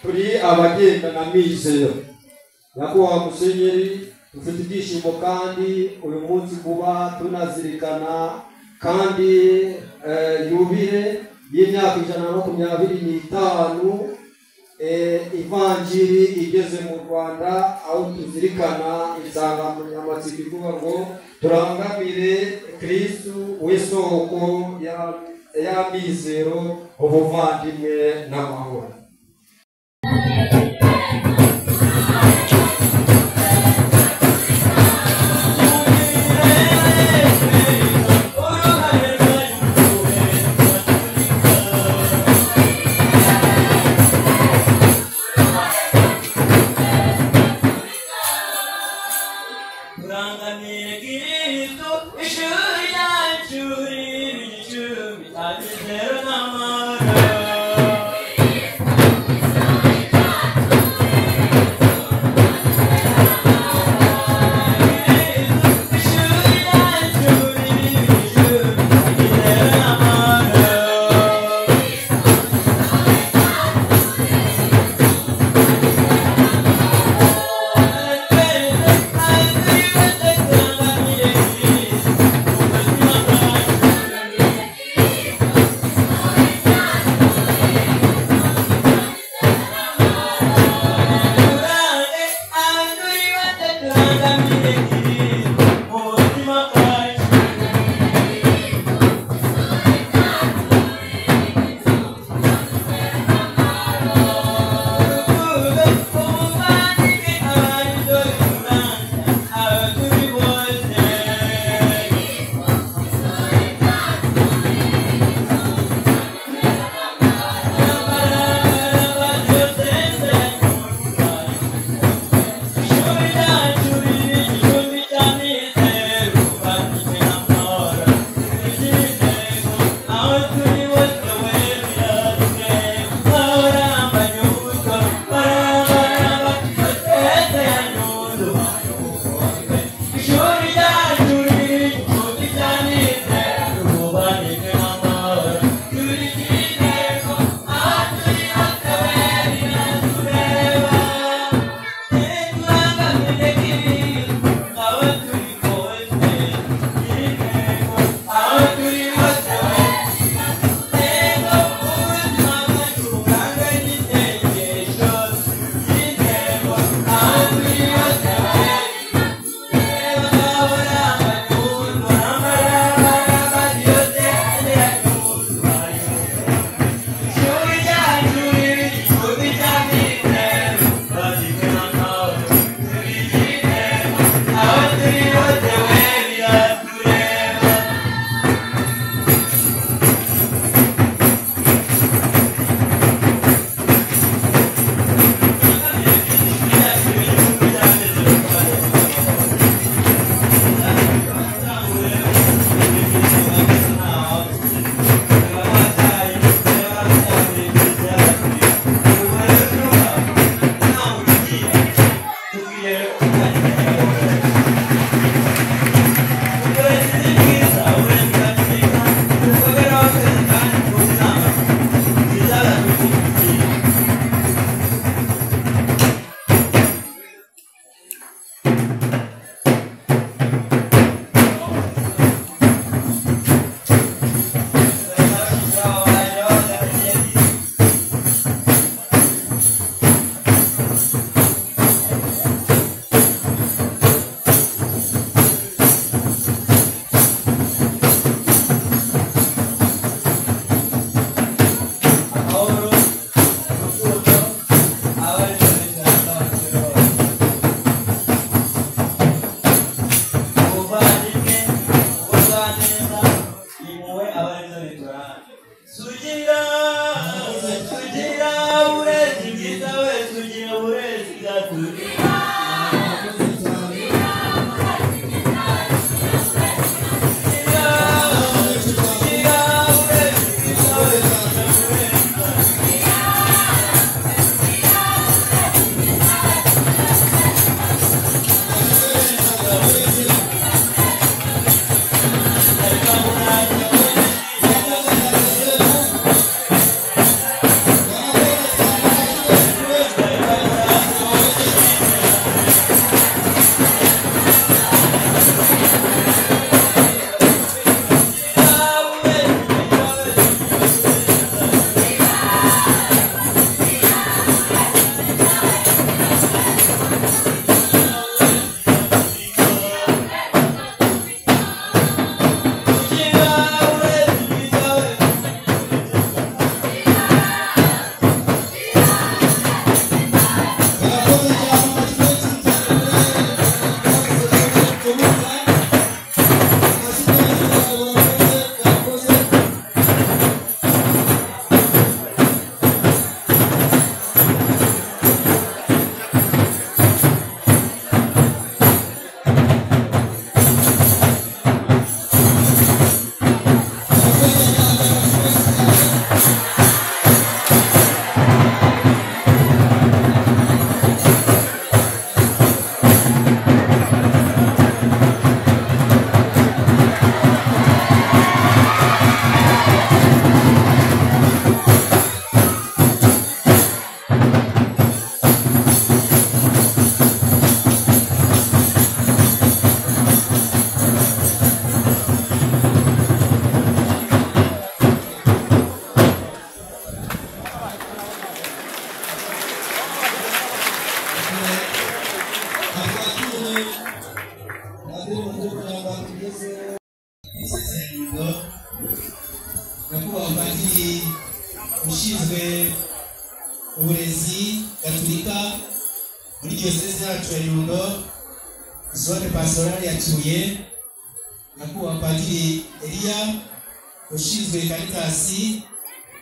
turi abagenda na mizero. Nyakubahwa Musenyeri, dufite ibyishimo kandi uyu munsi kuba tunazirikana kandi yubile y'imyaka 125 ivanjiri igeze mu Rwanda, aho tuzirikana insanganyamatsiko ivuga ngo turangamire Kristu w'isoko ya mizero, ubuvandimwe n'amahoro. isezerano nyakubahwa padiri ushinzwe uburezi gatolika muri diyoseze yacu ya Nyundo zone pastorale ya Kibuye, nyakubahwa padiri Elia ushinzwe Karitasi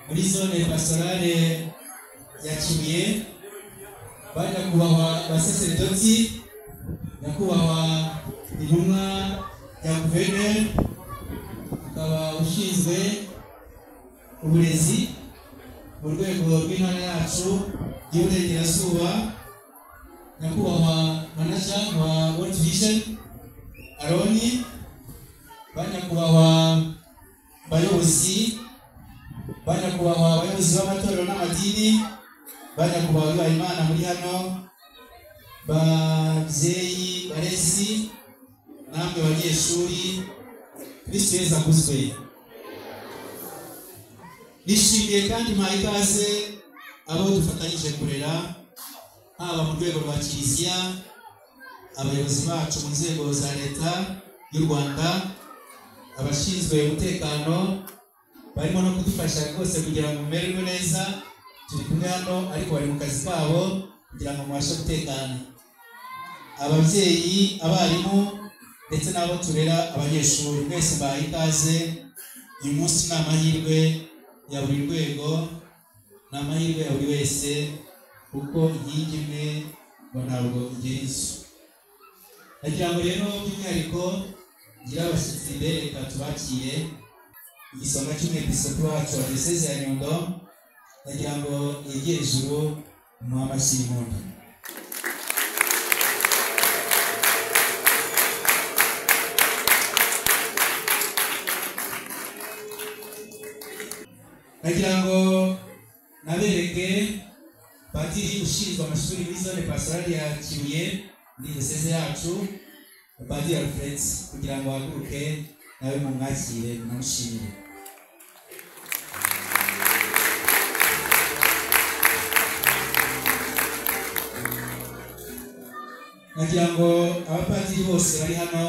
muri zone pastorale ya Kibuye, banyakubahwa basaserdoti, nyakubahwa intumwa ya guverineri akaba ushinzwe uburezi mu rwego rw'intara yacu y'uburengerazuba, nyakubahwa manager wa World Vision Aroni, banyakubahwa bayobozi b'amatorero n'amadini, banyakubahwa b'Imana muri hano, babyeyi barezi, namwe banyeshuri, Kristo Yesu akuzwe. Nishimiye kandi mpaye ikaze abo dufatanyije kurera, haba mu rwego rwa Kiliziya, abayobozi bacu mu nzego za leta y'u Rwanda, abashinzwe umutekano barimo no kudufasha rwose kugira ngo mumererwe neza. Turi kumwe hano ariko bari mu kazi kabo kugira ngo mubashe gutekana. Ababyeyi, abarimu ndetse n'abo turera abanyeshuri, mwese mbaye ikaze. Uyu munsi ni amahirwe ya buri rwego, ni amahirwe ya buri wese, kuko inkingi imwe ngo ntabwo igera inzu. Nagira ngo rero by'umwihariko ngira abashyitsi reka tubakire igisonga cy'umwepiskopi wacu wa diyoseze ya Nyundo, nagira ngo yegere ijuru umuhe amashyi y'impundu. Nagira ngo nabereke padiri ushinzwe amashuri muri zone pastorale ya Kibuye muri diyoseze yacu, padiri Alfred, kugira ngo ahaguruke nawe mumwakire munamushimire. Nagira ngo abapadiri bose bari hano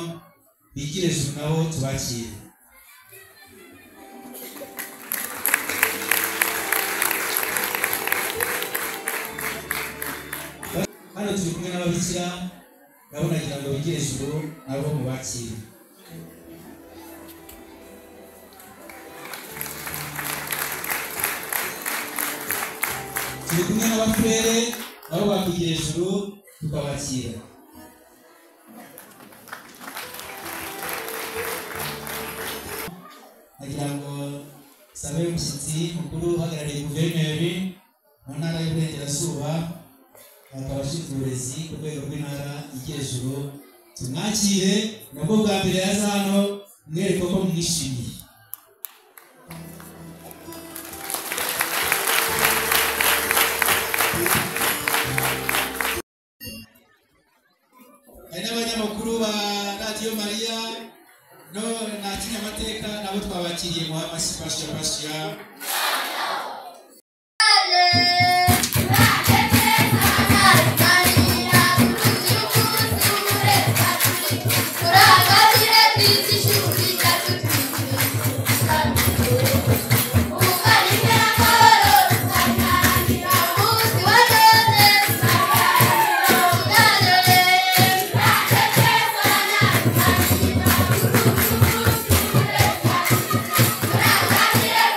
bigire ijuru nabo tubakire. Hano turi kumwe n'ababikira nabo nagira ngo bigire ijuru nabo mubakire. Turi kumwe n'abafurere nabo bakwigira ijuru tukabakira. Nagira ngo sabe umushyitsi mukuru uhagarariye guverineri mu ntara y'uburengerazuba, akaba ashinzwe uburezi ku rwego rw'intara y'Iburengerazuba, tumwakire. Nabwo bwa mbere yaza hano, mwereke ko mwishimiye. Hari n'abanyamakuru ba Radio Maria na Kinyamateka nabo twabakiriye mu amashyi pasha.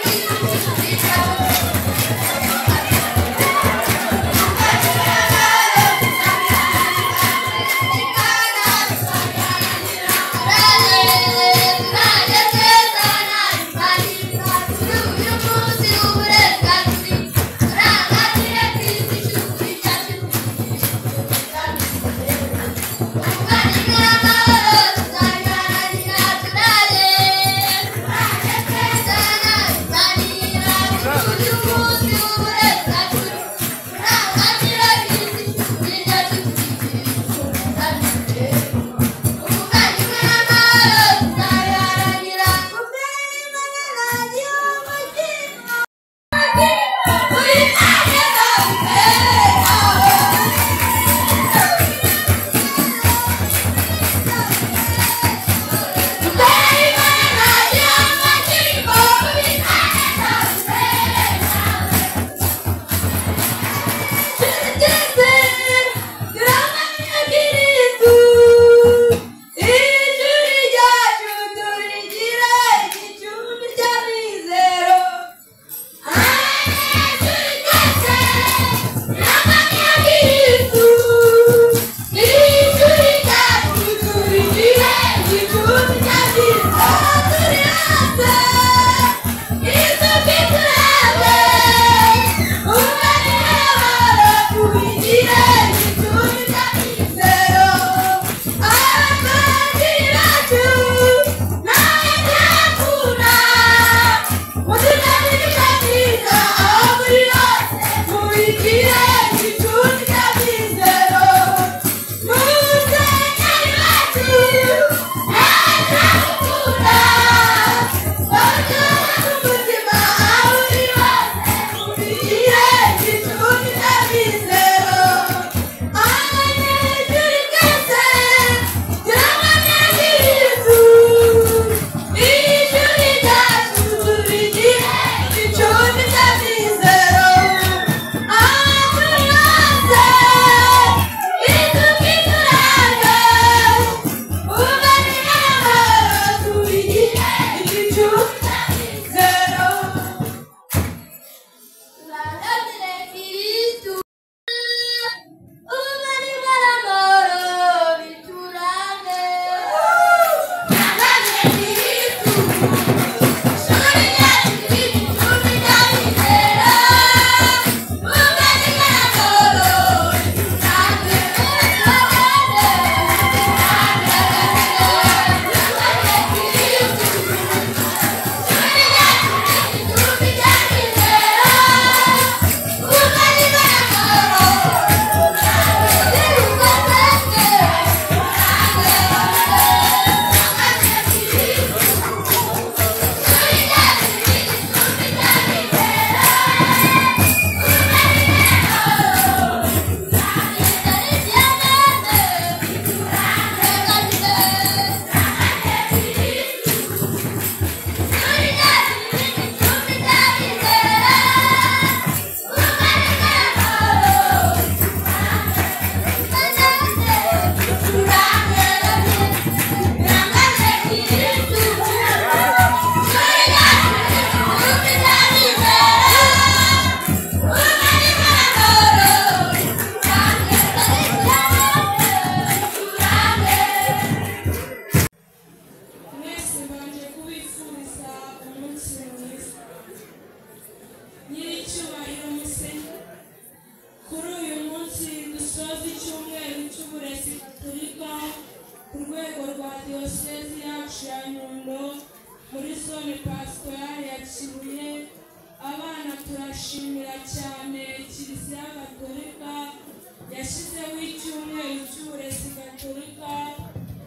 Thank you. dusoza icyumweru cy'uburezi gatolika ku rwego rwa diyosezi yacu ya Nyundo muri zone pasitorale ya Kibuye. Abana turashimira cyane Kiliziya Gatolika yashyizeho icyumweru cy'uburezi gatolika,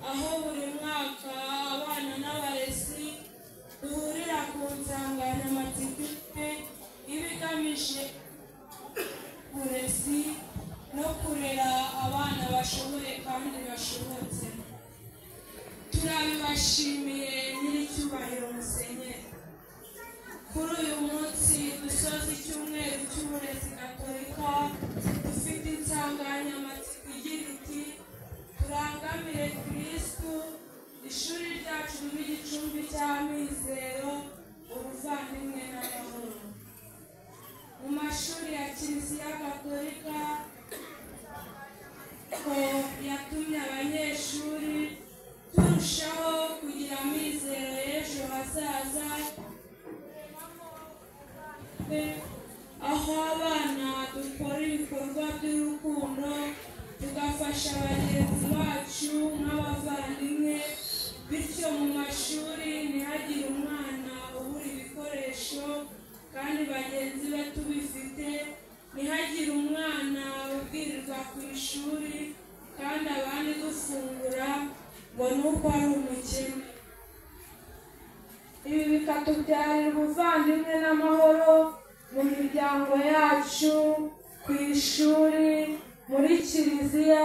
aho buri mwaka abana n'abarezi duhurira ku nsanganyamatsiko iba igamije uburezi no kurera abana bashoboye kandi bashobotse. Turabibashimiye nyiricyubahiro Musenyeri. Kuri uyu munsi dusoza icyumweru cy'uburezi gatolika dufite insanganyamatsiko igira iti turangamire Kristu, ishuri ryacu ribe igicumbi cy'amizero, ubuvandimwe n'amahoro. Mu mashuri ya Kiliziya Gatolika ko yatumye abanyeshuri turushaho kugira amizero y'ejo hazaza, aho abana dukora ibikorwa by'urukundo tugafasha bagenzi bacu nk'abavandimwe, bityo mu mashuri ntihagire umwana ubura ibikoresho kandi bagenzi be tubifite, ntihagire umwana ubwirirwa ku ishuri kandi abandi dufungura ngo nuko ari umukene. Ibi bikatubyarira ubuvandimwe n'amahoro mu miryango yacu, ku ishuri, muri Kiliziya,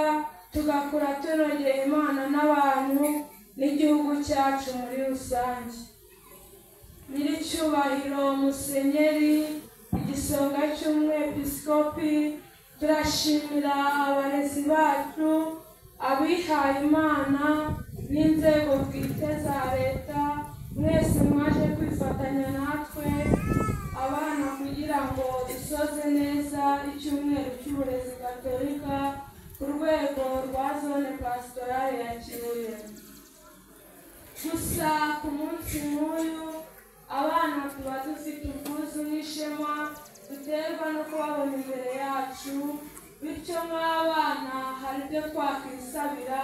tugakura tunogeye Imana n'abantu n'igihugu cyacu muri rusange. Nyiricyubahiro Musenyeri, igisonga cy'umwepiskopi, turashimira abarezi bacu, abihaye Imana n'inzego bwite za leta, mwese mwaje kwifatanya natwe abana kugira ngo dusoze neza icyumweru cy'uburezi gatolika ku rwego rwa zone pasitorale ya Kibuye. Gusa ku munsi nk'uyu abana tuba dufite ubwuzu n'ishema duterwa no kubabona imbere yacu, bityo nk'abana hari ibyo twakwisabira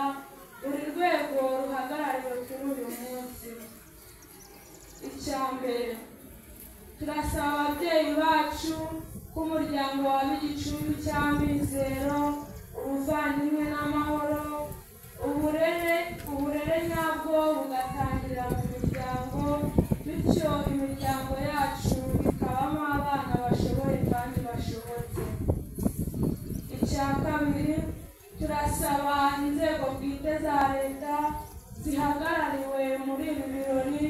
buri rwego ruhagarariwe kuri uyu munsi. Icya mbere, turasaba ababyeyi bacu ko umuryango waba igicumbi cy'amizero, ubuvandimwe n'amahoro. Uburere nyabwo bugatangirira mu miryango, bityo imiryango yacu ikabamo abana bashoboye kandi bashobotse. Icya kabiri, turasaba inzego bwite za leta zihagarariwe muri ibi birori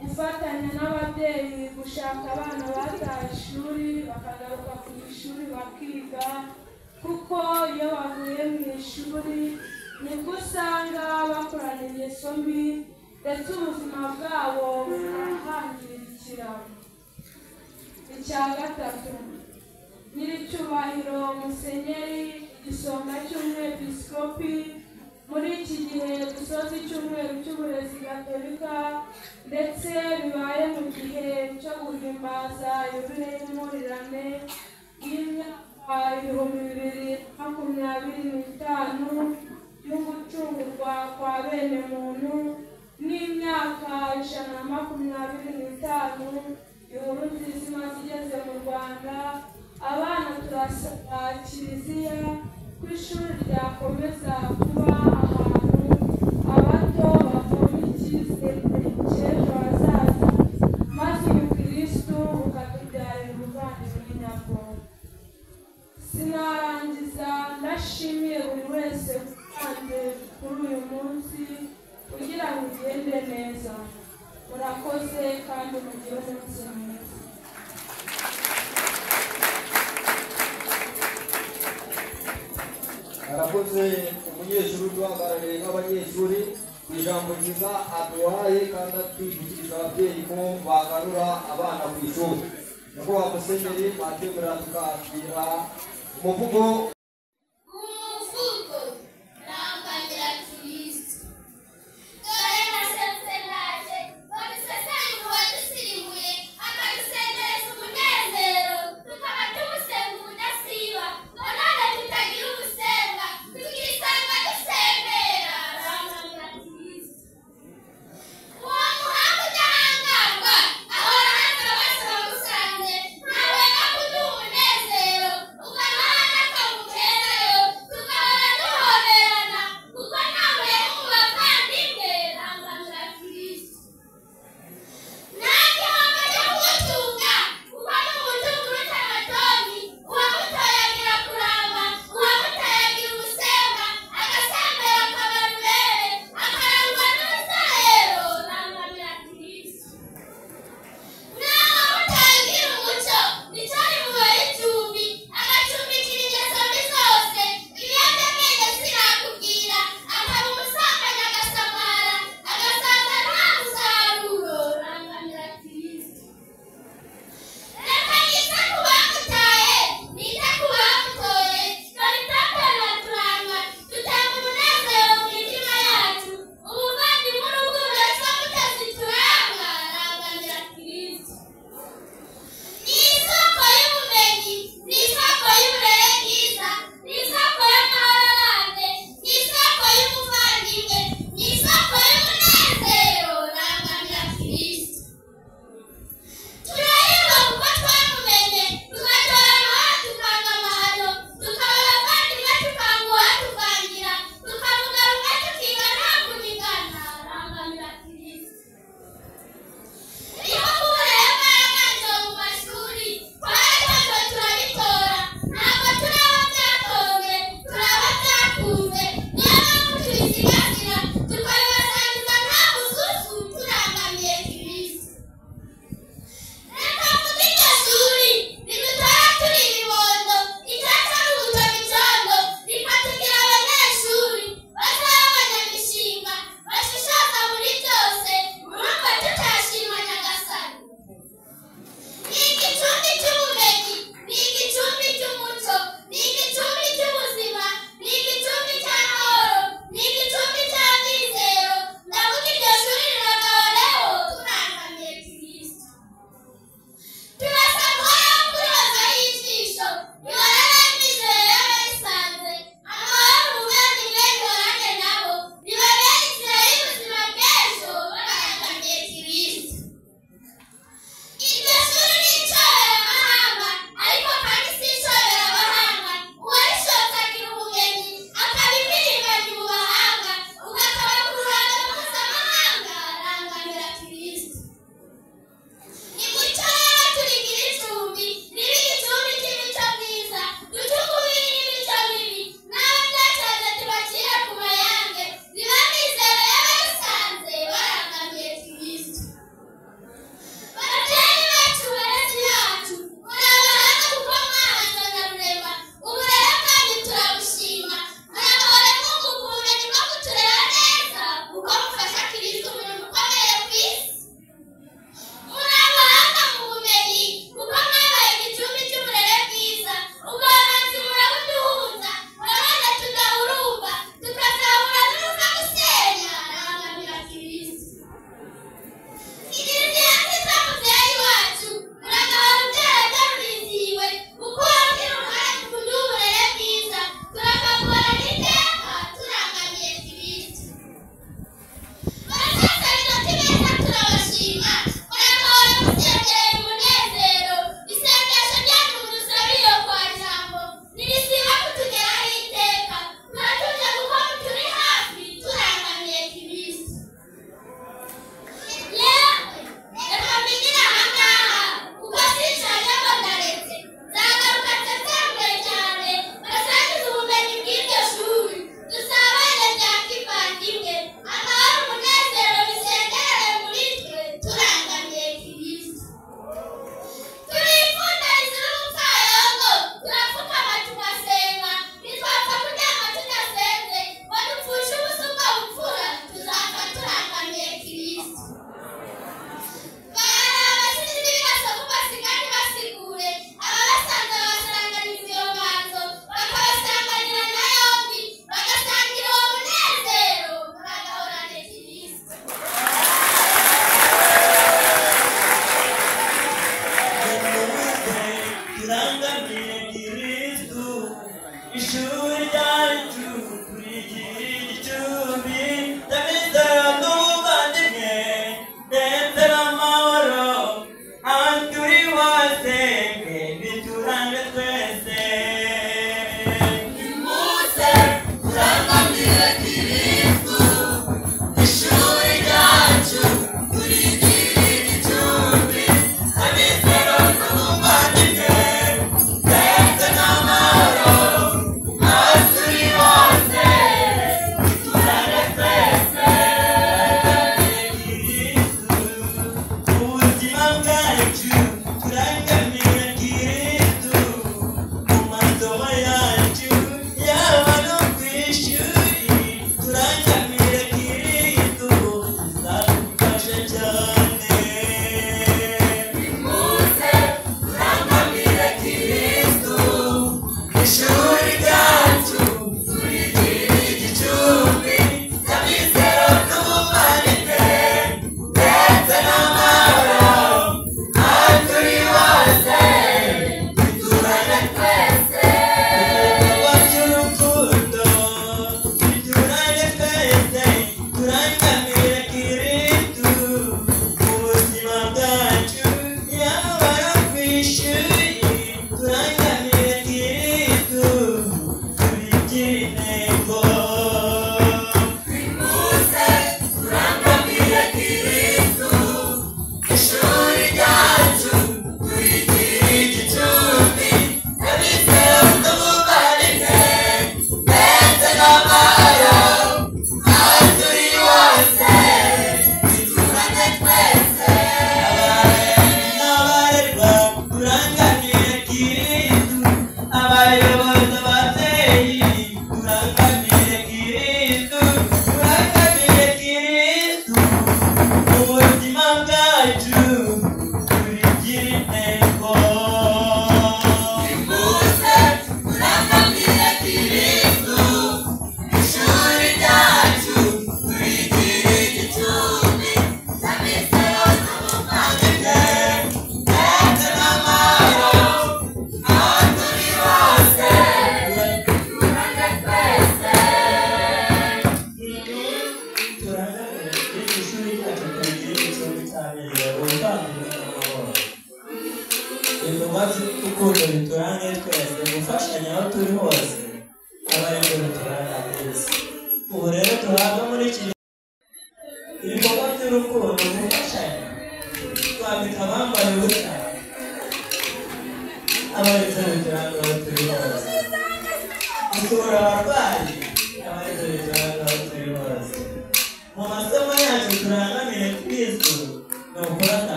gufatanya n'ababyeyi gushaka abana bataye ishuri bakagaruka ku ishuri bakiga, kuko iyo bavuye mu ishuri nibwo usanga bakorana ingeso mbi ndetse ubuzima bwabo burahangirikira. Icya gatatu, nyiricyubahiro Musenyeri, igisonga cy'umwepiskopi, muri iki gihe dusoza icyumweru cy'uburezi gatolika ndetse bibaye mu gihe cyo guhimbaza yubile y'impurirane y'imyaka 2025 yo gucungurwa kwa bene muntu n'imyaka 125 inkuru nziza imaze igeze mu Rwanda. Abana turasaba Kiliziya ko ishuri ryakomeza kuba ahantu abato bavoma icyizere cy'ejo hazaza, maze ubukristu bukatubyarira ubuvandimwe nyabwo. Sinarangiza ndashimiye buri wese utanze kuri uyu munsi kugira ngo ugende neza. Murakoze kandi mugire umunsi mwiza. Arakoze umunyeshuri uduhagarariye nk'abanyeshuri ku ijambo ryiza aduhaye kandi atwibukiriza ababyeyi ko bagarura abana ku ishuri. Nyakubahwa Musenyeri, mwatwemerera tukakira umuvugo Tukaba tumusenga ubudasiba, none tutagira ubusenga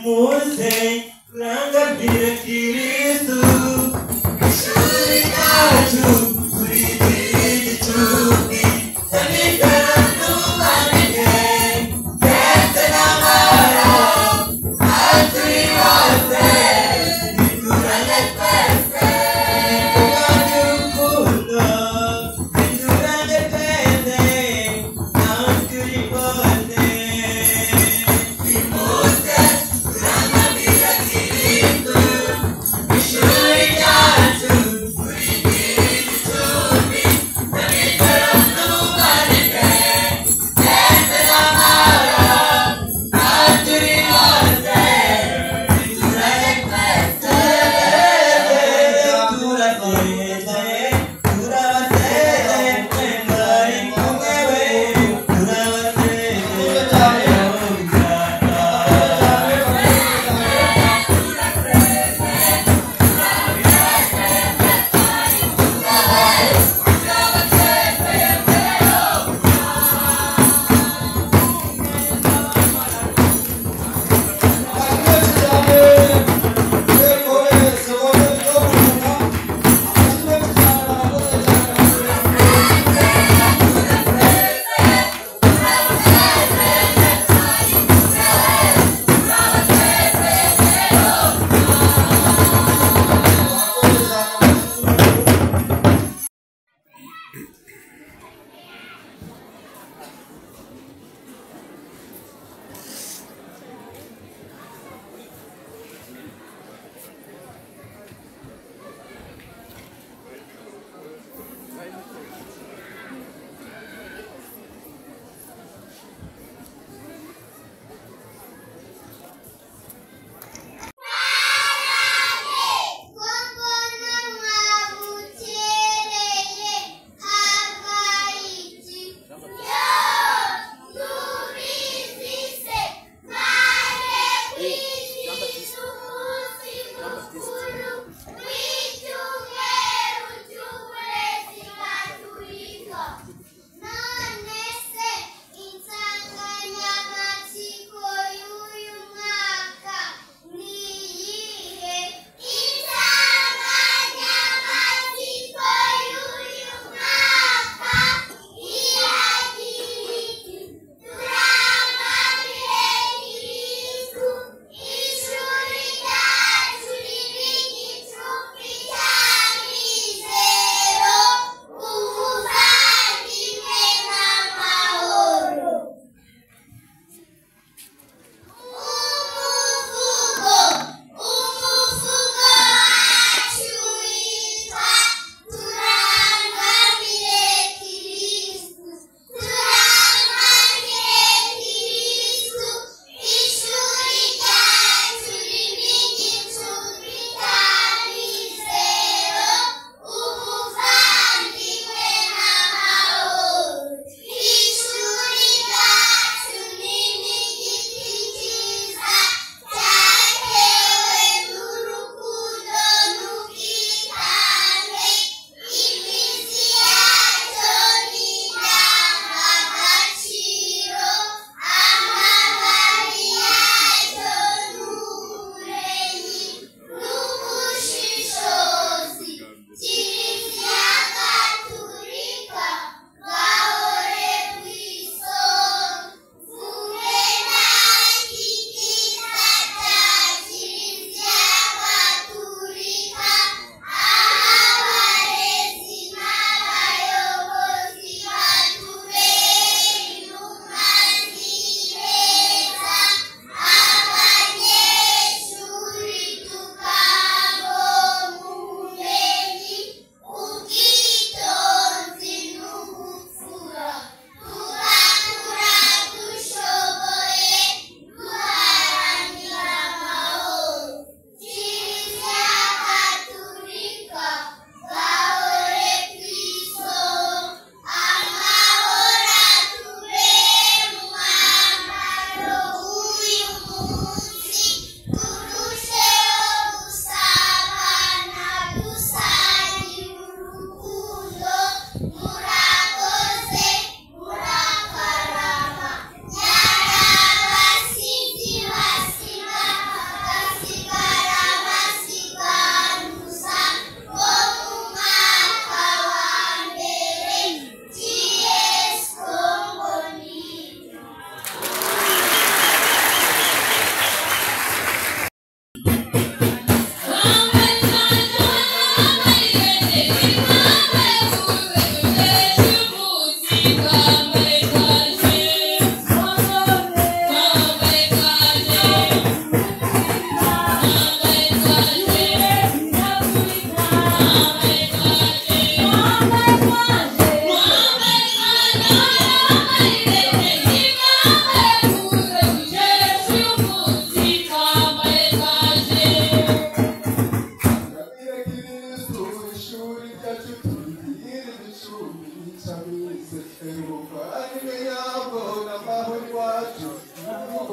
Mose,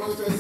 Yeah.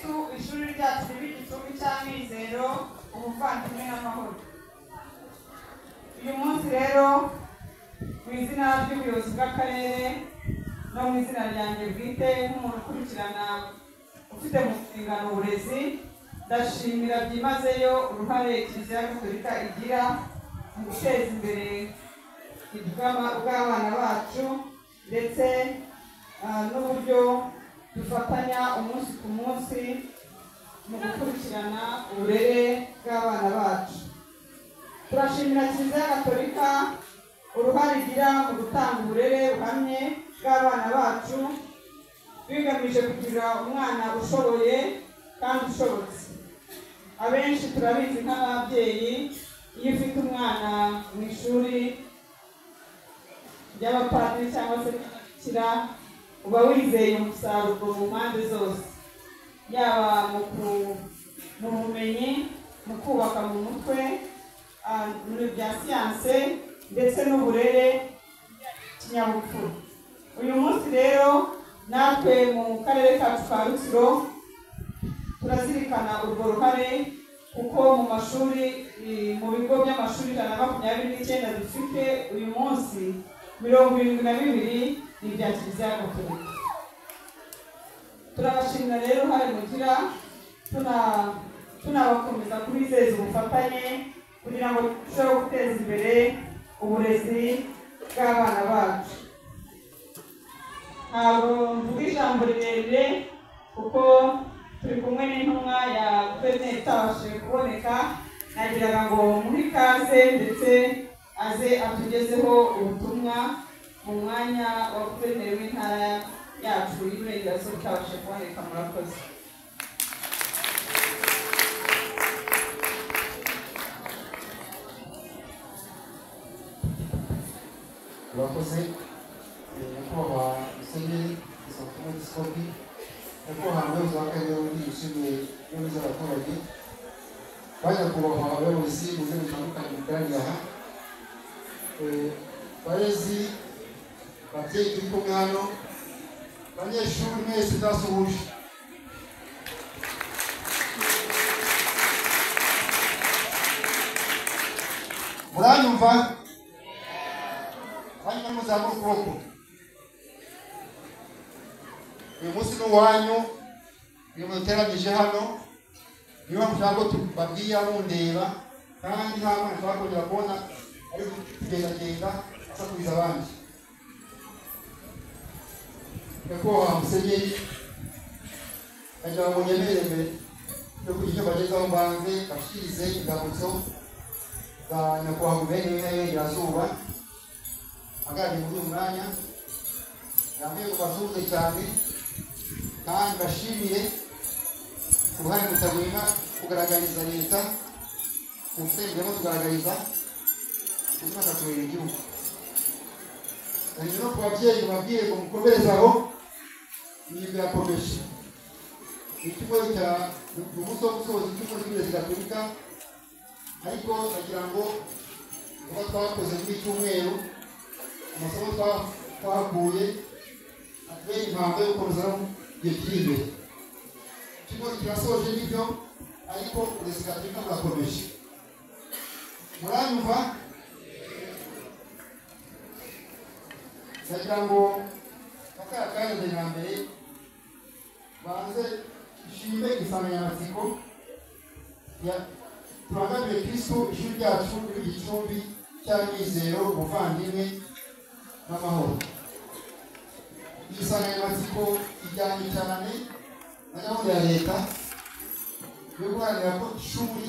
Kristo ishuri ryacu ribe igicumbi cy'amizero ubuvandimwe n'amahoro. Uyu munsi rero mu izina ry'ubuyobozi bw'akarere no mu izina ryanjye bwite nk'umuntu ukurikirana ufite mu nshingano uburezi, ndashimira byimazeyo uruhare Kiliziya Gatolika igira mu guteza imbere ubw'abana bacu ndetse n'uburyo dufatanya umunsi ku munsi mu gukurikirana uburere bw'abana bacu. Turashimira Kiliziya Gatolika uruhare igira mu gutanga uburere buhamye bw'abana bacu bigamije kugira umwana ushoboye kandi ushobotse. Abenshi turabizi nk'ababyeyi, iyo ufite umwana mu ishuri ry'abapadiri cyangwa se ry'ababikira uba wizeye umusaruro mu mpande zose, yaba mu bumenyi, mu kubaka mu mutwe, mu bya siyanse ndetse n'uburere kinyabupfura. Uyu munsi rero natwe mu karere kacu ka Rutsiro turazirikana urwo ruhare, kuko mu mashuri mu bigo by'amashuri 129 dufite uyu munsi 72 ni ibya Kiliziya Gatolika. Turabashimira rero uruhare mugira, tunabakomeza kubizeza ubufatanye kugira ngo turusheho guteza imbere uburezi bw'abana bacu. Ntabwo mvuga ijambo rirerire kuko turi kumwe n'intumwa ya guverineri itabashije kuboneka, nagiraga ngo muhe ikaze ndetse aze atugezeho ubutumwa mu mwanya wa guverineri w'intara yacu y'Iburengerazuba itabashije kuboneka. Murakoze. Murakoze nyakubahwa Musenyeri Gisopi, nyakubahwa umuyobozi w'akarere w'ishimwe n'ubuyobozi bw'abaturage, banyakubahwa abayobozi mu nzego zitandukanye muteranira aha, barezi, babyeyi turi kumwe hano, banyeshuri mwese ndasuhuje. Muranyumva? Hanyuma muzamura ukuboko. Uyu munsi ni uwanyu, uyu muteranije hano, niyo mpamvu ntabwo tubabwiye mundeba, kandi nta mwana ushobora kongera kubona ari kugendagenda asakuriza abandi. Nyakubahwa Musenyeri, nagira ngo nyemerere yo kugira icyo bagezaho mbanze bashyize indamutso za nyakubahwa guverineri w'intara y'Iburengerazuba ahagarariye muri uyu mwanya, yambaye ngo basuhuze cyane kandi bashimire uruhare mutagwema kugaragariza leta mu gusengeramo tugaragariza ubuzima bw'aturere igihugu. No ku babyeyi babwiye ngo mukomereze aho, imihigo irakomeje. Icyumweru cya umunsi wo gusoza icyumweru cy'uburezi Gatolika, ariko nagira ngo kuba twakoze muri icyumweru amasomo twakuye atubere impamvu yo gukomeza igihe kiri imbere. Icyumweru kirasoje n'ibyo, ariko uburezi Gatolika burakomeje. Muranyumva? Nagira ngo akaya kanya na mbere banze ishime insanganyamatsiko ya turangamiye Kristo ishuri ryacu n'igicumbi cy'amizero ubuvandimwe n'amahoro. Iyi nsanganyamatsiko ijyanye cyane na gahunda ya leta yo guharanira ko ishuri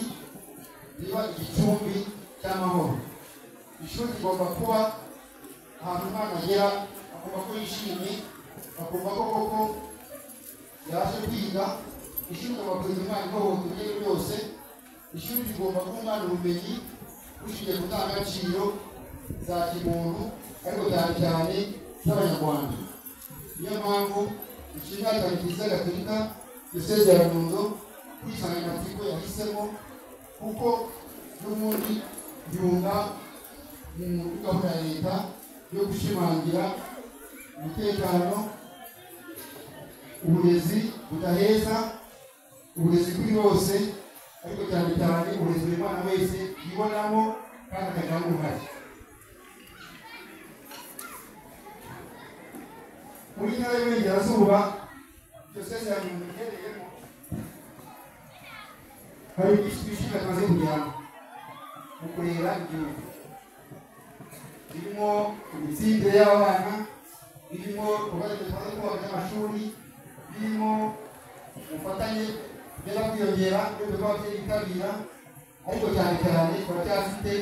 riba igicumbi cy'amahoro. Ishuri rigomba kuba ahantu umwana agera akumva ko yishimye, akumva ko koko yaje kwiga. Ishuri rigomba kurinda umwana ihohoterwa iryo ari ryo ryose. Ishuri rigomba guha umwana ubumenyi bushingiye ku ndangagaciro za kimuntu, ariko cyane cyane z'Abanyarwanda. Niyo mpamvu ishimira cyane Kiliziya Gatolika diyoseze ya Nyundo kuri iyi nsanganyamatsiko yahisemo, kuko n'ubundi yunga muri gahunda ya leta yo gushimangira umutekano, uburezi budaheza uburezi kuri bose, ariko cyane cyane uburezi buri mwana wese yibonamo kandi akagiramo uruhare. Muri ntara y'Iburengerazuba diyoseze ya Nyundo iherereyemo hari imishinga tumaze kujyamo mu kurera igihugu, birimo imitsindire y'abana, birimo uruhare tumaze kubaka amashuri, birimo ubufatanye bugenda kwiyongera n'ibyo twababyeyi bitabira, ariko cyane cyane turacyafite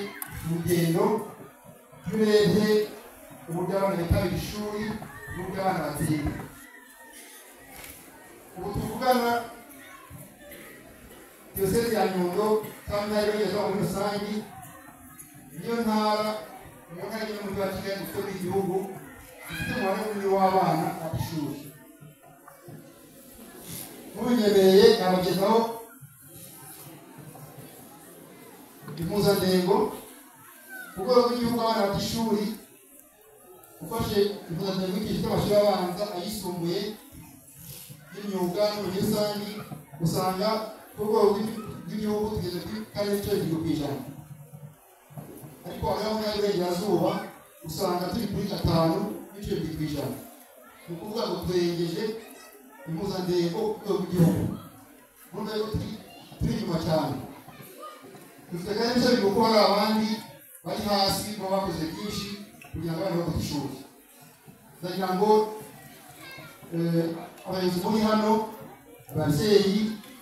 urugendo turebye uburyo abana bitabira ishuri n'uburyo abana batsinda. Ubu tuvugana diyoseze ya Nyundo cyangwa y'Iburengerazuba muri rusange niyo ntara mu ntara y'umujyi wa Kigali dufite n'igihugu ifite umubare munini w'abana bata ishuri. Mubinyemereye nabagezaho impuzandengo ku rwego rw'igihugu abana bata ishuri. Ufashe impuzandengo y'igihe cy'amashuri abanza, ayisumbuye y'imyuga n'ubumenyi rusange, usanga ku rwego rw'igihugu tugeze kuri 4.7%, ariko hariho n'Iburengerazuba usanga turi kuri 5.7%. Ni ukuvuga ngo turengeje impuzandengo ku rwego rw'igihugu, mu rwego turi inyuma cyane. Dufite kandi n'ibyo kuko hari abandi bari hasi baba bakoze byinshi kugira ngo abana bafate ishuri. Ndagira ngo abayobozi muri hano, ababyeyi,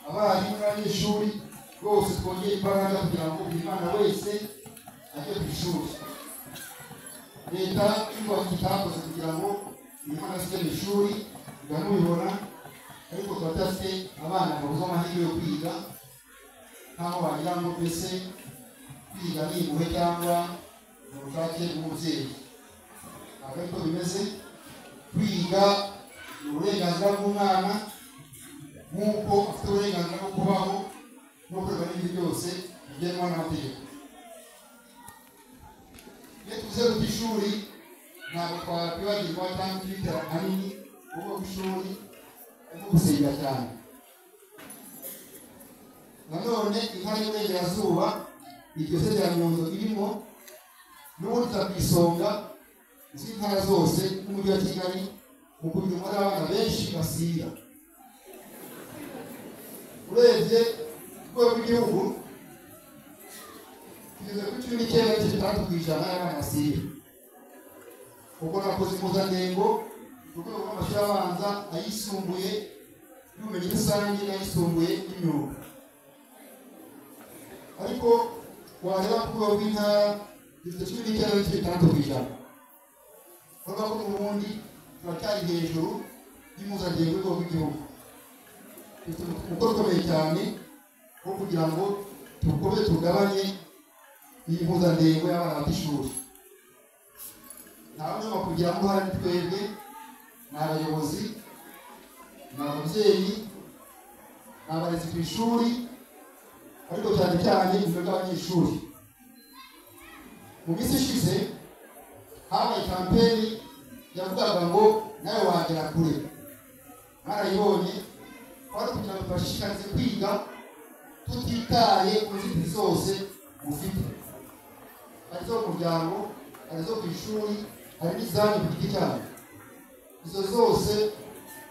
abarimu n'abanyeshuri bose twongere imbaraga kugira ngo buri mwana wese ajye ku ishuri. Leta y'u itakoze kugira ngo buri mwana wese ajye mu ishuri, biba mubibona, ariko turacyafite abana babuze amahirwe yo kwiga, nkaho wagira ngo mbese kwiga ni impuhwe cyangwa ni ubushake bw'umubyeyi. Ntabwo ariko bimeze. Kwiga ni uburenganzira bw'umwana nk'uko afite uburenganzira bwo kubaho no kureba n'ibindi byose bigenwa n'amategeko. Iyo tuvuze ku ishuri ntabwo twakwibagirwa cyangwa twitera ahanini kuko ku ishuri ariko gusengera cyane. Nanone intara y'Iburengerazuba diyoseze ya Nyundo irimo n'ubundi iza ku isonga z'intara zose n'umujyi wa Kigali mu kugira umubare w'abana benshi basiga. Urebye ku rwego rw'igihugu tugeze kuri 19.6% y'abana basiga. Ubwo nakoze impuzandengo ku rwego rw'amashuri abanza, ayisumbuye y'ubumenyi rusange n'ayisumbuye y'imyuga, ariko wareba ku rwego rw'intara dufite 19.6%. Urabona ko n'ubundi turacyari hejuru y'impuzandengo y'urwego rw'igihugu. Dufite umukoro ukomeye cyane wo kugira ngo dukomeze tugabanye iyi mpuzandengo y'abana bata ishuri. Nta nyuma kugira ngo hari twebwe ni abayobozi, ni ababyeyi, ni abarezi ku ishuri, ariko cyane cyane ibiro by'abanyeshuri. Mu minsi ishize habaye kampeni yavugaga ngo nawe wagera kure. Mwarayibonye, kwari kugira ngo tubashishikarize kwiga tutitaye ku nzitizi zose mufite, arizo mu muryango, arizo ku ishuri, hari n'izanyu ku giti cyanyu. Izo zose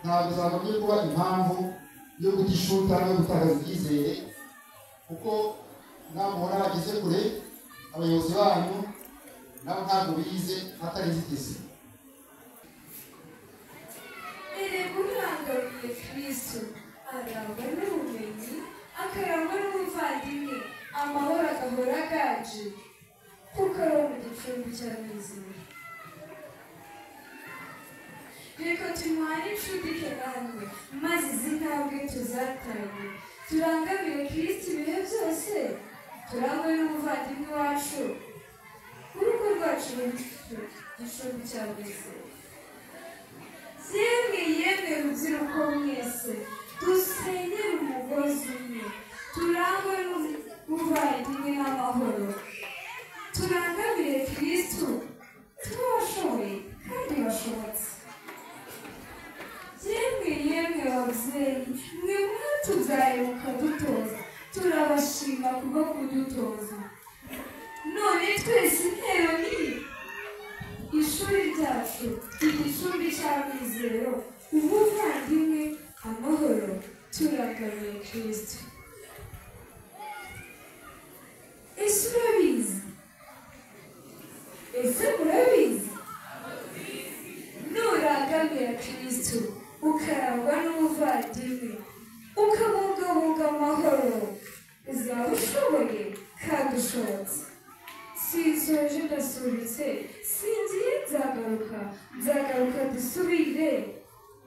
ntabwo zagombye kuba impamvu yo guta ishuri cyangwa yo gutakaza icyizere, kuko namubona bageze kure abayobozi banyu nabo ntabwo bize hatari inzitizi. Erega umwangamiye Kristo arangwa n'ubumenyi, akarangwa n'ubuvandimwe, amahoro agahora aganje, kuko ari mu gicumbi cy'abizera. Reka tumuhane inshudike namwe, maze izi ntambwe tuzatanye turangamire Kristo ibihe byose, turangwe n'umuvandimwe wacu, urugo rwacu mu gicumbi cy'abizera. Yemwe rubyiruko mwese, dusenyere umugozi umwe, turangwe n'ubuvandimwe n'amahoro, turangamire Kristo, tube bashoboye kandi bashobotse. Yemwe babyeyi, mwe tuzaheruka dutoza turabashima kubwo kudutoza none twese intero ni ishuri ryacu igicumbi cy'amizero ubuvandimwe amahoro turangamiye Kristo ese urabizi nurangamira Kristo ukarangwa n'umuvandimwe ukabungabunga amahoro uzaba ushoboye kandi ushobotse sinsoje ndasubitse singiye nzagaruka dusubire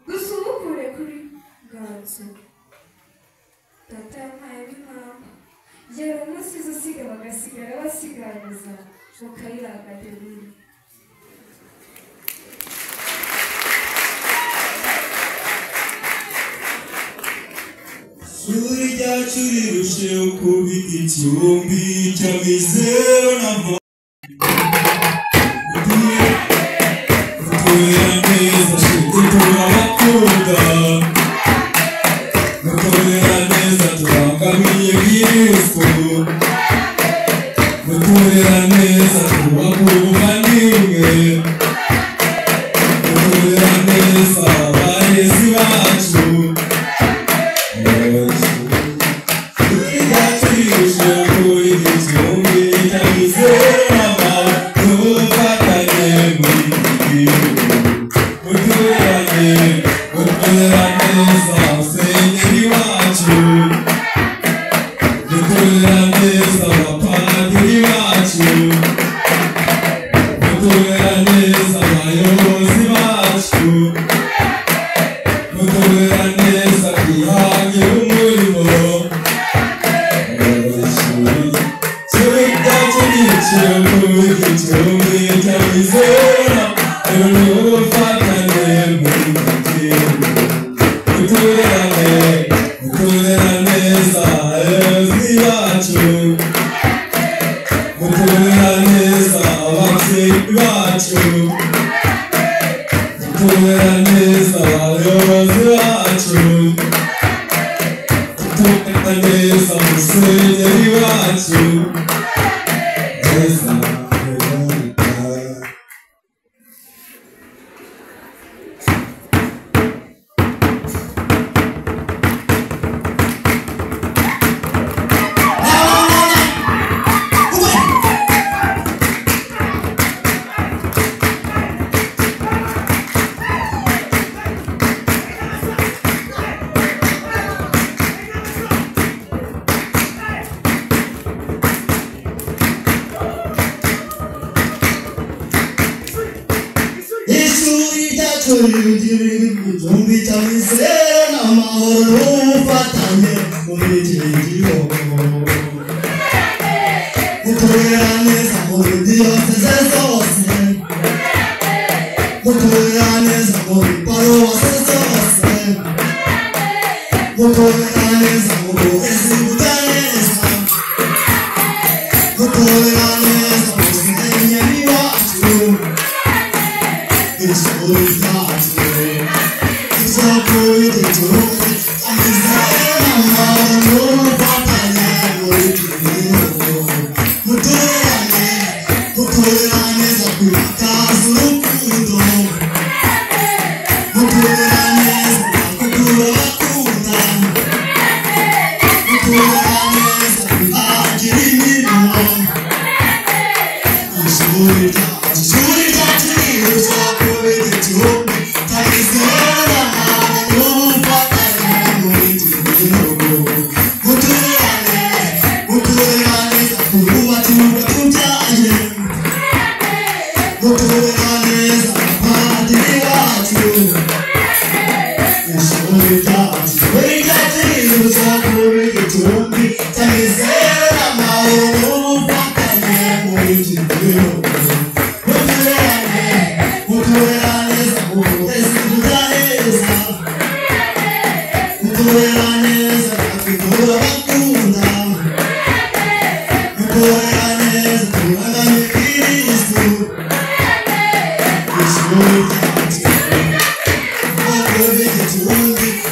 dusubukure kuri bwanzu data yampaye n'impamvu yari umusizi usiga bagasigara basiganuza mukayiranga debiri ishuri ryacu rirusheho kuba igicumbi cy'amizero n'amahoro dukorera neza shiti turabakunda dukorera neza turangamiye Kristo dukorera neza tubakumva nimwe dukorera neza abarezi bacu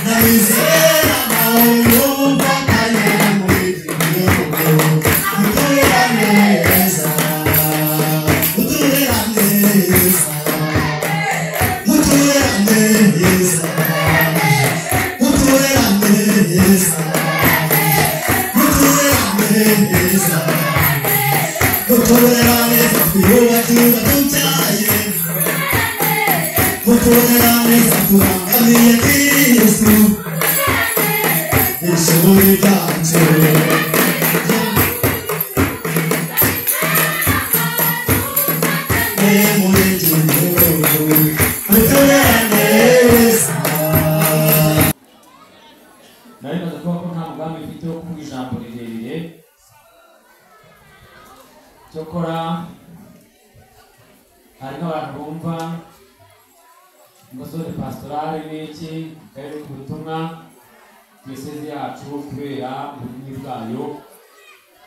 Now he's neza mutubera neza mutubera neza twiyubakira tubyaye mutubera neza turangamiye Kristu ishuri ryacu nari maze kuvuga ko nta mugambi mfite wo kuvuga ijambo rirerire cyokora hari n'abantu bumva ngo zone pastorale n'iki karere k'ubutumwa diyoseze yacu kubera ubunini bwayo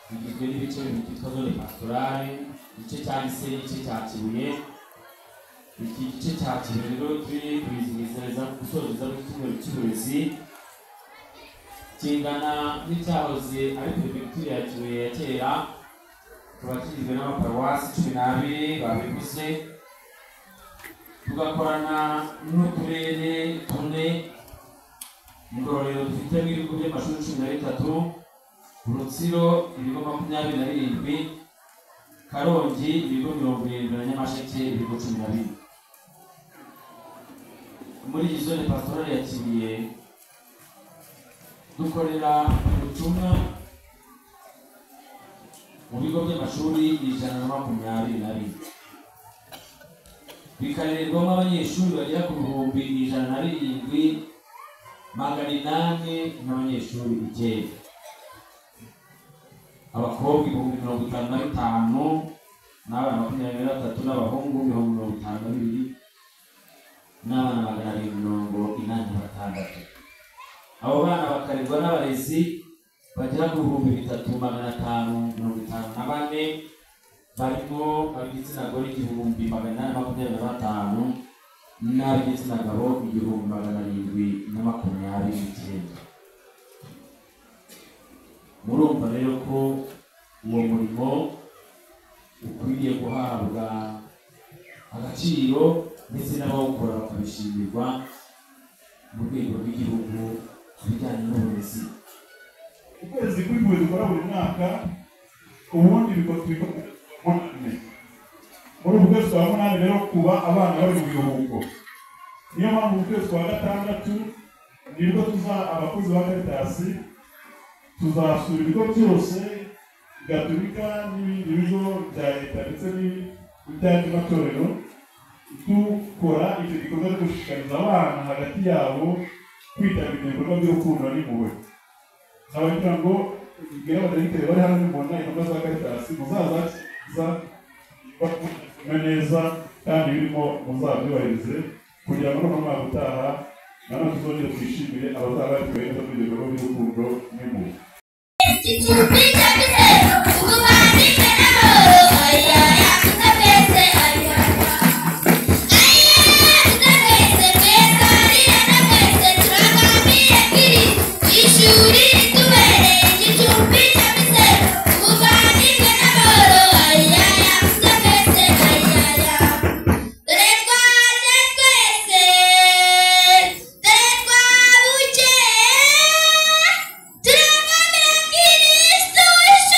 bigizwe n'ibice bibiri byitwa zone pastorale igice cya Gisenyi n'igice cya Kibuye. Iki gice cya Kibuye rero turi kwizihiriza gusoreza mu cyumweru cy'uburezi kingana n'icyahoze ari perefegitura ya Kibuye ya kera, tukaba kigizwe n'amaparuwasi 12 babivuze, tugakorana n'uturere 4. Ngororero dufitemo ibigo by'amashuri 13, Rutsiro ibigo 27, Karongi ibigo 70 na Nyamasheke ibigo 12. Muri iyi zone pastorale ya Kibuye dukorera ubutumwa mu bigo by'amashuri 122, bikarerwamo abanyeshuri bagera ku 107,800 n'abanyeshuri 9, abakobwa 55,000 n'abana 23 n'abahungu 52 n'abana 786. Abo bana bakarerwa n'abarezi bagera ku 3,554 barimo ab'igitsina gore 1,825 n'ab'igitsina gabo 729. Murumva rero ko uwo murimo ukwiriye guhabwa agaciro ndetse n'abawukora bakabishimirwa mu rwego rw'igihugu bijyanye n'uburezi. Ukwezi kw'impuhwe dukora buri mwaka, ubundi bikorwa muri ubu kwezi kwa munani rero kuba abana bari mu biruhuko. Niyo mpamvu mu kwezi kwa gatandatu nibwo abakozi ba Caritas tuzasura ibigo byose gatolika n'ibindi bigo bya leta ndetse n'ibyandi matorero, dukora icyo gikorwa cyo gushishikariza abana hagati yabo kwitabira ibikorwa by'urukundo n'impuhwe. Nabagira ngo ibwira abadayiteri bari hano nimubona intumwa za Caritas muzaza neza kandi birimo muzabyubahirize kugira ngo no mwaka utaha nanone tuzongere twishimire abazaba bari neza muri ibyo bikorwa by'urukundo n'impuhwe. Kristo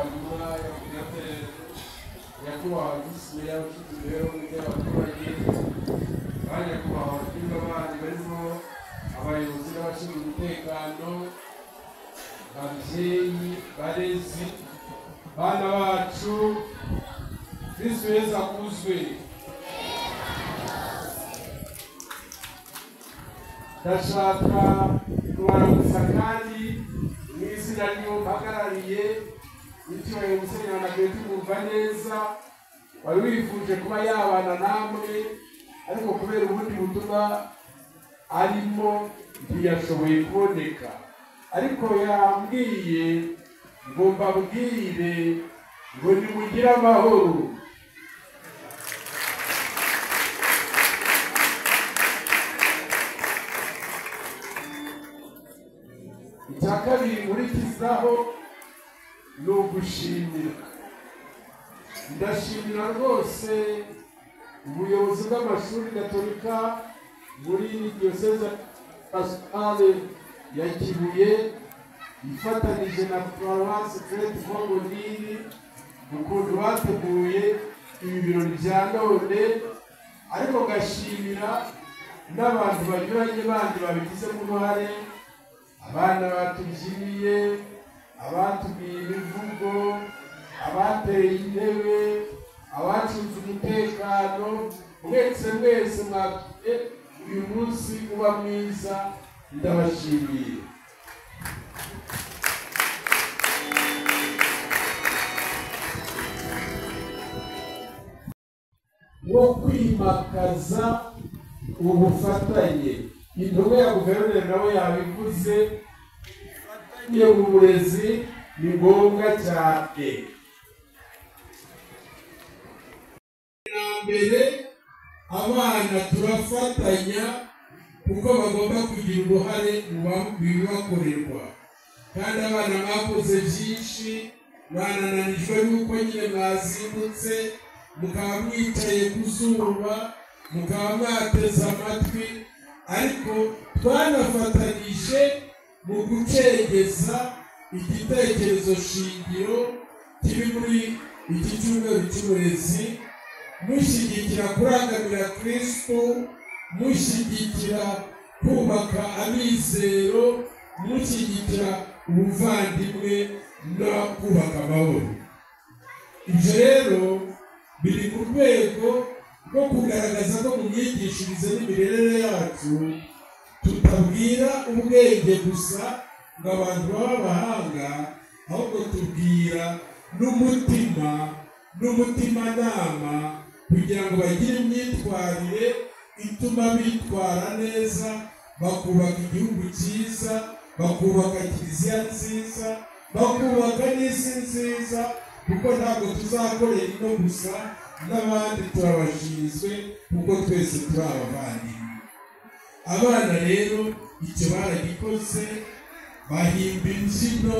nyuma nyakubahwa visi meya ufite imibereho myiza y'abaturage, ba nyakubahwa batumva abandi barimo abayobozi n'abashinzwe umutekano, ababyeyi, barezi, bana bacu, Kristo Yesu akuzwe. Ndashaka kubaramutsa kandi mu izina ryo mpagarariye icyubahiro Musenyeri Anaclet kumva neza, wari wifuje kuba yabana namwe ariko kubera ubundi butumwa arimo ntiyashoboye kuboneka, ariko yambwiye ngo mbabwire ngo nimugire amahoro. Icya kabiri nkurikizaho ni ugushimira. Ndashimira rwose ubuyobozi bw'amashuri gatolika muri diyoseze pastorale ya Kibuye ifatanije na Florence Fred Fongonini ukuntu bateguye ibi birori bya none, ariko ngashimira n'abantu banyuranye bandi babigizemo uruhare, abana batubyiniye, abatubwiye imivugo, abateye intebe, abacunze umutekano, mwese mwagiye uyu munsi uba mwiza, ndabashimiye. wo kwimakaza ubufatanye, intumwa ya guverineri nawe yabivuze, ubufatanye mu burezi ni ngombwa cyane. Mbere abana turafatanya kuko bagomba kugira uruhare mu bibakorerwa, kandi abana bakoze byinshi, banananijwe n'uko nyine mwazindutse, mukaba mwicaye ku zuba, mukaba mwateze amatwi, ariko twanafatanije mu gucengeza igitekerezo shingiro kiri muri iki cyumweru cy'uburezi, mushyigikira kurangamira Kristo, mushyigikira kubaka amizero, mushyigikira ubuvandimwe no kubaka amahoro. Ibyo rero biri mu rwego rwo kugaragaza ko mu myigishirize n'imimerere yacu tutabwira ubwenge gusa ngo abantu baba abahanga, ahubwo tubwira n'umutimanama kugira ngo bagire imyitwarire ituma bitwara neza, bakubaka igihugu cyiza, bakubaka kiliziya nziza, bakubaka n'isi nziza, kuko ntabwo tuzakorera ino gusa, n'abandi turabashinzwe kuko twese turi abavandimwe. Abana rero icyo baragikoze, bahimba imbyino,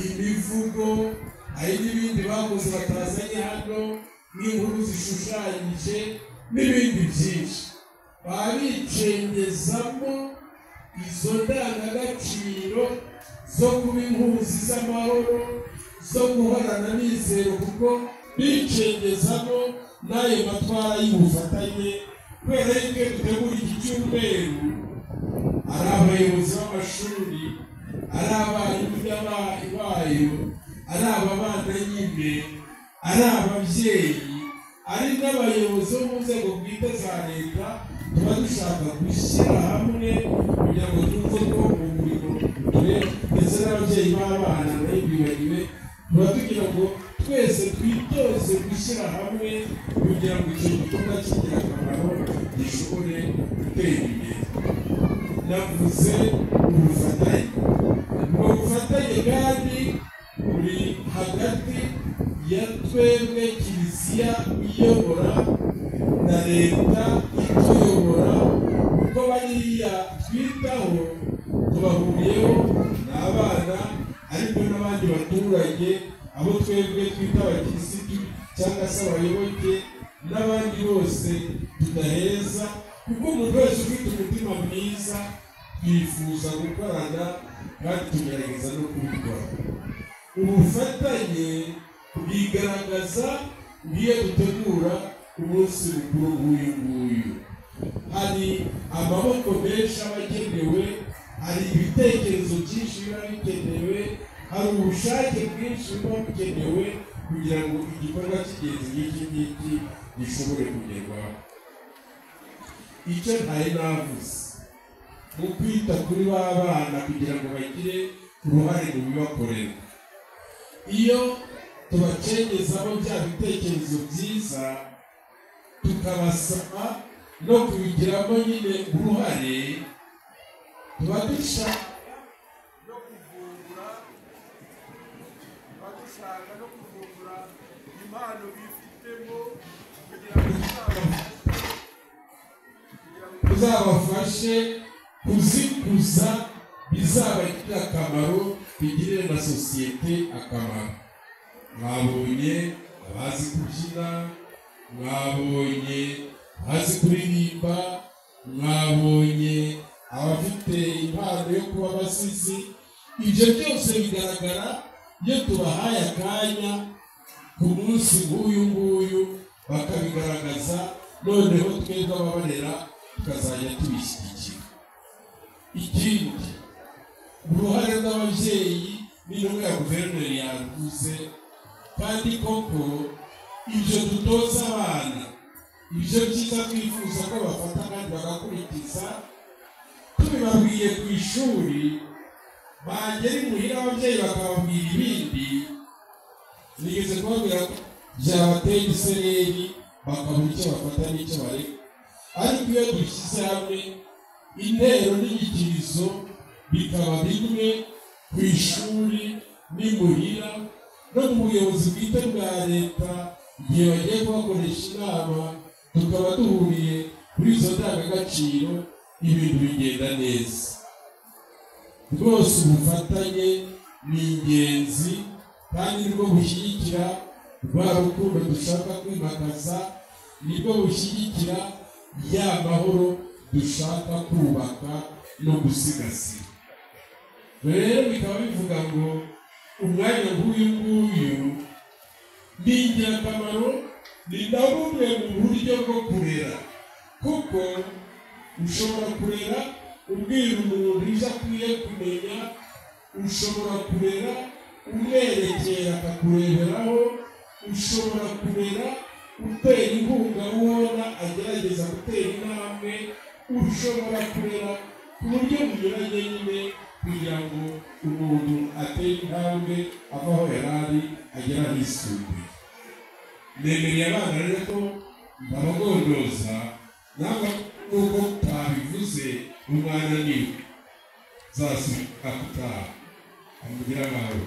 imivugo, hari n'ibindi bakoze batazanye hano nk'inkuru zishushanyije n'ibindi byinshi, babicengezamo izo ndangagaciro zo kuba impunzi z'amahoro, zo guhorana n'izero, kuko bicengezamo n'ayo matwara y'ubufatanye. Kubera yuko dutegura iki cyumweru, ari abayobozi b'amashuri, ari abarimu bayo, ari ababana nyine, ari ababyeyi, ari n'abayobozi bo mu nzego bwite za leta, tuba dushaka gushyira hamwe kugira ngo twumve ko umurimo ndetse n'ababyeyi b'abana ntibibagiwe, tuba tugira ngo twese twitoze gushyira hamwe kugira ngo icyo gikorwa cy'ingirakamaro gishobore gutera imbere. Navuze ubufatanye, ubwo bufatanye kandi buri hagati ya twebwe kiliziya iyobora na leta ituyobora, kuko bariya twitaho tubahuriyeho n'abana, ariko n'abandi baturage, abo twebwe twita abakirisitu cyangwa se abayoboke, n'abandi bose tudaheza, kuko umuntu wese ufite umutima mwiza twifuza gukorana kandi tugerageza no kubikora. ubufatanye bwigaragaza ngiye gutegura umunsi mukuru nk'uyu nguyu. Hari amaboko menshi aba akenewe, hari ibitekerezo byinshi biba bikenewe, hari ubushake bwinshi buba bukenewe kugira ngo igikorwa cy'ingenzi nk'iki ngiki gishobore kugerwaho. Icyo ntari navuze mu kwita kuri ba bana kugira ngo bagire uruhare mu bibakorera. Iyo tubacengezaho bya bitekerezo byiza tukabasaba no kubigiramo nyine uruhare, tuba dushaka no kuvumbura impano bifitemo kugira ngo tuzabafashe kuzikuza, bizabagirira akamaro, bigirire na sosiyete akamaro. Mwabonye abazi kubyina, mwabonye abazi kuririmba, mwabonye abafite impano yo kuba abasizi. Ibyo byose bigaragara iyo tubahaye akanya ku munsi nk'uyu nguyu bakabigaragaza, noneho twebwe ababarera tukazajya tubishyigikira. Ikindi, uruhare rw'ababyeyi n'intumwa ya guverineri yavuze, kandi koko ibyo dutoza abana, ibyo byiza twifuza ko bafata kandi bagakurikiza, tubibabwiye ku ishuri, bagera imuhira ababyeyi bakababwira ibindi, nigeze kubabwira ko byabateye isereri bakabura icyo bafata n'icyo bareka. Ariko iyo dushyize hamwe intero n'inyikirizo bikaba bimwe ku ishuri n'imuhira no mu buyobozi bwite bwa leta, igihe bagiye kubakoresha inama tukaba duhuriye kuri izo ndangagaciro, ibintu bigenda neza. Rwose ubufatanye ni ingenzi kandi nibwo bushyigikira rwa rukundo dushaka kwimakaza, nibwo bushyigikira ya mahoro dushaka kubaka no gusigasira. Rero bikaba bivuga ngo umwanya nk'uyu nguyu ni ingirakamaro, ni na bumwe mu buryo bwo kurera, kuko ushobora kurera ubwira umuntu ibyo akwiye kumenya, ushobora kurera umwerekera akakureberaho, ushobora kurera utera inkunga ubona agerageza gutera intambwe, ushobora kurera ku buryo bunyuranye nyine kugira ngo umuntu atere intambwe ava aho yari ari agera ahisumbuye. Nemereye abana rero ko ndabagondoza, ntabwo nk'uko twabivuze umwana niwe zasubika gutaha amugira amahoro.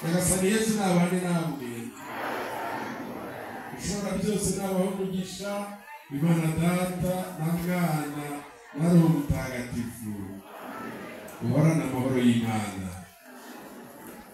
Nyagasani Yesu nabane namwe, ushobora byose nabaho umugisha, Imana Data na Mwana na Roho Mutagatifu, uhorana amahoro y'Imana.